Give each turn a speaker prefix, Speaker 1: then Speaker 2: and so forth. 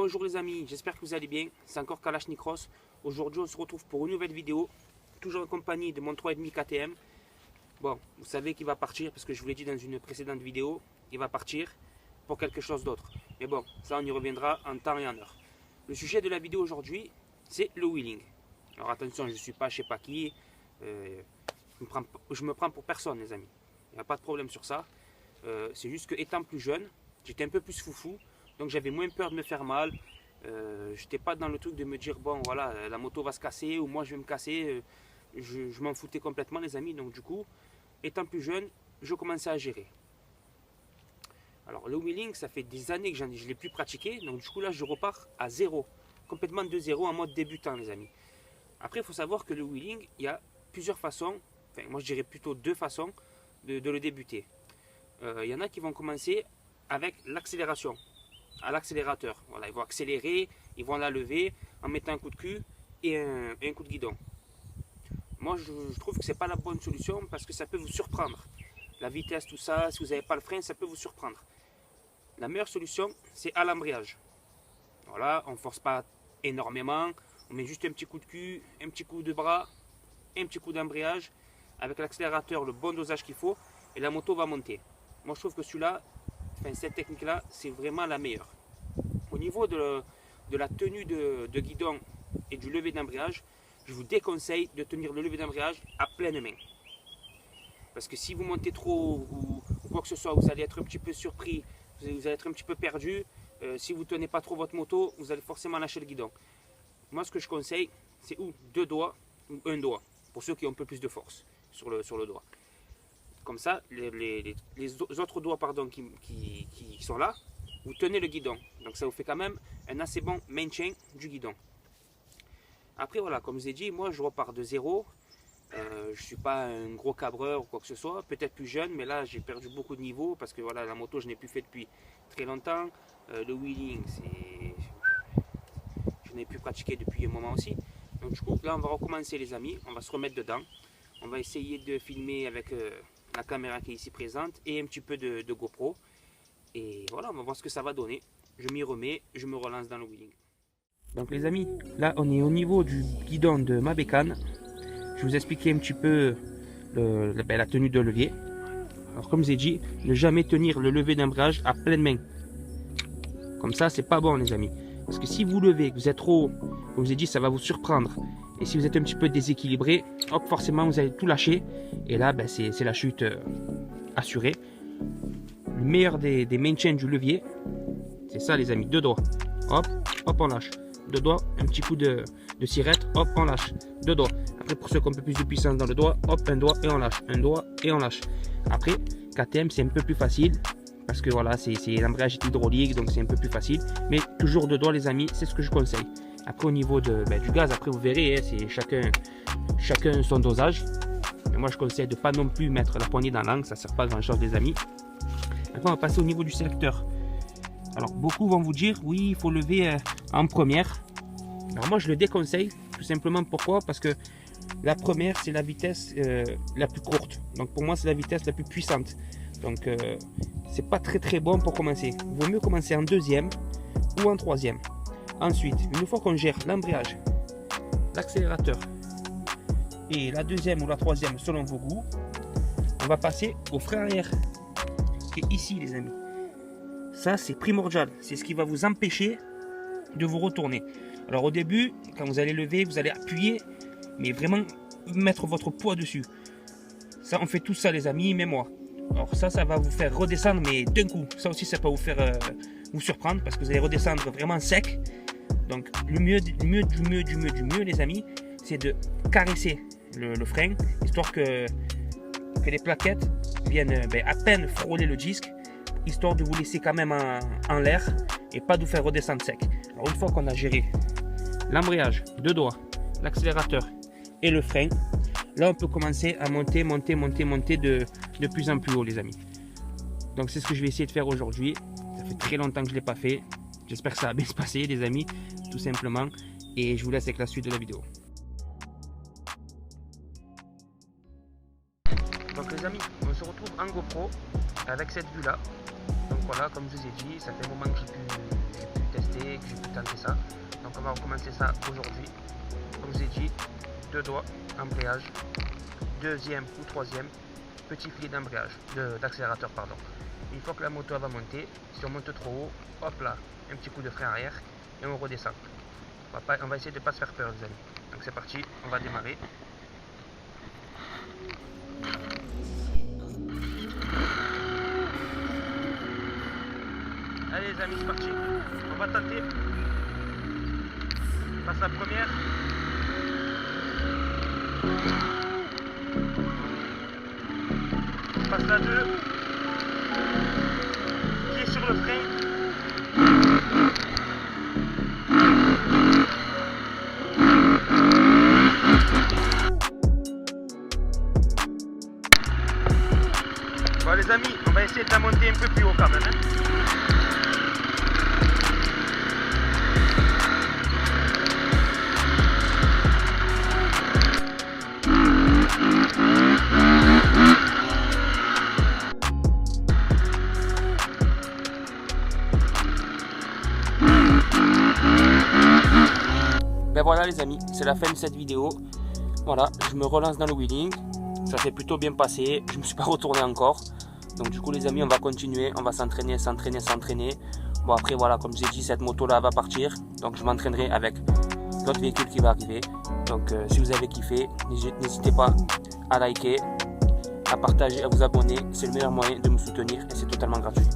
Speaker 1: Bonjour les amis, j'espère que vous allez bien, c'est encore Kalashnikros. Aujourd'hui on se retrouve pour une nouvelle vidéo, toujours en compagnie de mon 3,5 KTM. Bon, vous savez qu'il va partir, parce que je vous l'ai dit dans une précédente vidéo, il va partir pour quelque chose d'autre. Mais bon, ça on y reviendra en temps et en heure. Le sujet de la vidéo aujourd'hui, c'est le wheeling. Alors attention, je ne suis pas je sais pas qui, je me prends pour personne les amis. Il n'y a pas de problème sur ça. C'est juste que étant plus jeune, j'étais un peu plus foufou. Donc j'avais moins peur de me faire mal. J'étais pas dans le truc de me dire bon voilà la moto va se casser ou moi je vais me casser. Je m'en foutais complètement les amis. Donc du coup, étant plus jeune, je commençais à gérer. Alors le wheeling, ça fait des années que je ne l'ai plus pratiqué. Donc du coup là je repars à zéro. Complètement de zéro en mode débutant les amis. Après il faut savoir que le wheeling, il y a plusieurs façons. Enfin moi je dirais plutôt deux façons de le débuter. Il y en a qui vont commencer avec l'accélération. À l'accélérateur. Voilà, ils vont accélérer, ils vont la lever en mettant un coup de cul et un coup de guidon. Moi, je trouve que c'est pas la bonne solution parce que ça peut vous surprendre. La vitesse, tout ça, si vous n'avez pas le frein, ça peut vous surprendre. La meilleure solution, c'est à l'embrayage. Voilà, on ne force pas énormément, on met juste un petit coup de cul, un petit coup de bras, un petit coup d'embrayage. Avec l'accélérateur, le bon dosage qu'il faut, et la moto va monter. Moi, je trouve que celui-là, cette technique-là, c'est vraiment la meilleure. Au niveau de la tenue de guidon et du lever d'embrayage, je vous déconseille de tenir le lever d'embrayage à pleine main. Parce que si vous montez trop ou quoi que ce soit, vous allez être un petit peu surpris, vous allez être un petit peu perdu. Si vous ne tenez pas trop votre moto, vous allez forcément lâcher le guidon. Moi, ce que je conseille, c'est ou deux doigts ou un doigt, pour ceux qui ont un peu plus de force sur le doigt. Comme ça, les autres doigts qui sont là, vous tenez le guidon. Donc ça vous fait quand même un assez bon maintien du guidon. Après voilà, comme je vous ai dit, moi je repars de zéro. Je ne suis pas un gros cabreur ou quoi que ce soit. Peut-être plus jeune, mais là j'ai perdu beaucoup de niveau parce que voilà, la moto je n'ai plus fait depuis très longtemps. Le wheeling, je n'ai plus pratiqué depuis un moment aussi. Donc du coup, là on va recommencer les amis. On va se remettre dedans. On va essayer de filmer avec la caméra qui est ici présente et un petit peu de GoPro. Et voilà, on va voir ce que ça va donner. Je m'y remets, je me relance dans le wheeling. Donc les amis, là on est au niveau du guidon de ma bécane. Je vais vous expliquer un petit peu la tenue de levier. Alors comme je vous ai dit, ne jamais tenir le lever d'embrayage à pleine main. Comme ça, c'est pas bon les amis. Parce que si vous levez, que vous êtes trop haut, comme je vous ai dit, ça va vous surprendre. Et si vous êtes un petit peu déséquilibré, hop, forcément vous allez tout lâcher. Et là, c'est la chute assurée. Le meilleur des maintiens du levier, c'est ça les amis, deux doigts. Hop, hop, on lâche. Deux doigts, un petit coup de sirette, hop, on lâche. Deux doigts. Après, pour ceux qui ont un peu plus de puissance dans le doigt, hop, un doigt et on lâche. Un doigt et on lâche. Après, KTM, c'est un peu plus facile. Parce que voilà, c'est l'embrayage hydraulique, donc c'est un peu plus facile. Mais toujours deux doigts les amis, c'est ce que je conseille. Après au niveau du gaz, après vous verrez, hein, c'est chacun son dosage. Mais moi je conseille de ne pas non plus mettre la poignée dans l'angle, ça ne sert pas à grand chose les amis. Maintenant on va passer au niveau du sélecteur. Alors beaucoup vont vous dire, oui il faut lever en première. Alors moi je le déconseille, tout simplement pourquoi? Parce que la première c'est la vitesse la plus courte. Donc pour moi c'est la vitesse la plus puissante. Donc c'est pas très bon pour commencer. Il vaut mieux commencer en deuxième ou en troisième. Ensuite, une fois qu'on gère l'embrayage, l'accélérateur et la deuxième ou la troisième selon vos goûts, on va passer au frein arrière qui est ici les amis. Ça c'est primordial, c'est ce qui va vous empêcher de vous retourner. Alors au début, quand vous allez lever, vous allez appuyer, mais vraiment mettre votre poids dessus. Ça on fait tout ça les amis, même moi. Alors ça va vous faire redescendre mais d'un coup. Ça aussi ça peut vous faire vous surprendre parce que vous allez redescendre vraiment sec. Donc le mieux les amis, c'est de caresser le frein, histoire que les plaquettes viennent à peine frôler le disque, histoire de vous laisser quand même en l'air et pas de vous faire redescendre sec. Alors une fois qu'on a géré l'embrayage, deux doigts, l'accélérateur et le frein, là on peut commencer à monter de plus en plus haut les amis. Donc c'est ce que je vais essayer de faire aujourd'hui. Ça fait très longtemps que je ne l'ai pas fait. J'espère que ça va bien se passer les amis, tout simplement. Et je vous laisse avec la suite de la vidéo. Donc les amis, on se retrouve en GoPro avec cette vue là. Donc voilà, comme je vous ai dit, ça fait un moment que j'ai pu tester, que j'ai pu tenter ça. Donc on va recommencer ça aujourd'hui. Comme je vous ai dit, 2 doigts, embrayage, deuxième ou troisième, petit filet d'embrayage, d'accélérateur pardon. Une fois que la moto va monter, si on monte trop haut, hop là, un petit coup de frein arrière et on redescend. On va essayer de ne pas se faire peur les amis. Donc c'est parti, on va démarrer. Allez les amis, c'est parti. On va tenter. On passe la première. On passe la 2. Pied sur le frein. Bon les amis, on va essayer de la monter un peu plus haut quand même. Ben voilà les amis, c'est la fin de cette vidéo. Voilà, je me relance dans le wheeling. Ça s'est plutôt bien passé, je ne me suis pas retourné encore. Donc du coup les amis, on va continuer, on va s'entraîner. Bon après voilà, comme j'ai dit, cette moto là va partir. Donc je m'entraînerai avec l'autre véhicule qui va arriver. Donc si vous avez kiffé, n'hésitez pas à liker, à partager, à vous abonner. C'est le meilleur moyen de me soutenir et c'est totalement gratuit.